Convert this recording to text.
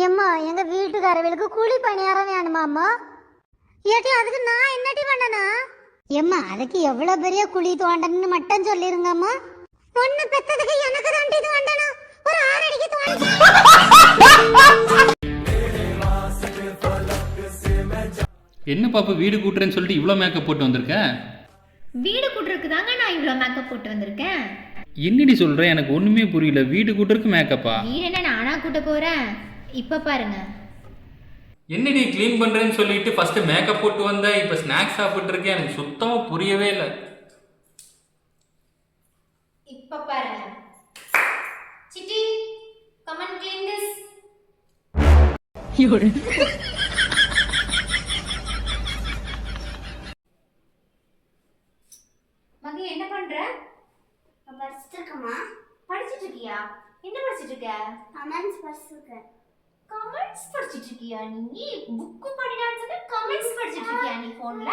ஏம்மா எங்க வீட்டுக்காரர்களுக்கு கூலி பணியாரம் வேணுமாம்மா. ஏட்டி அதுக்கு நான் என்னட்டி பண்ணணும்? ஏம்மா அதுக்கு எவ்வளவு பெரிய குழி தோண்டணும்னு மட்டும் சொல்லிருங்கம்மா. பொண்ணு பெத்ததுக்கு எனக்கு தாண்டி இது வேண்டணும். ஒரு 6 அடிக்கு தோண்டி. என்ன பாப்பா வீடு கூட்டுறேன்னு சொல்லிட்டு இவ்வளோ மேக்கப் போட்டு வந்திருக்க? வீடு கூட்டுறதுக்கு தாங்க நான் இவ்வளோ மேக்கப் போட்டு வந்திருக்கேன். என்னடி சொல்கிறேன், எனக்கு ஒன்றுமே புரியல. வீடு கூட்டுறதுக்கு மேக்கப்பா? வீடு என்ன நானா கூட்ட போகிறேன்? இப்போ பாருங்க. என்னடி க்ளீன் பண்ணுறேன்னு சொல்லிட்டு ஃபஸ்ட்டு மேக்கப் போட்டு வந்த, இப்போ ஸ்நாக்ஸ் சாப்பிட்ருக்கேன். எனக்கு சுத்தமாக புரியவே இல்லை. இப்போ பாருங்க. City come and clean this. மகி என்ன பண்ற? படிச்சிட்டு இருக்கமா? படிச்சிட்டு இருக்கியா? என்ன படிச்சிட்டு இருக்க? கமெண்ட்ஸ் படிச்சிருக்கேன். கமெண்ட்ஸ் படிச்சிட்டு இருக்கியா? நீ புக் படிடான்னு சொன்னா கமெண்ட்ஸ் படிச்சிட்டு இருக்கியா நீ போன்ல?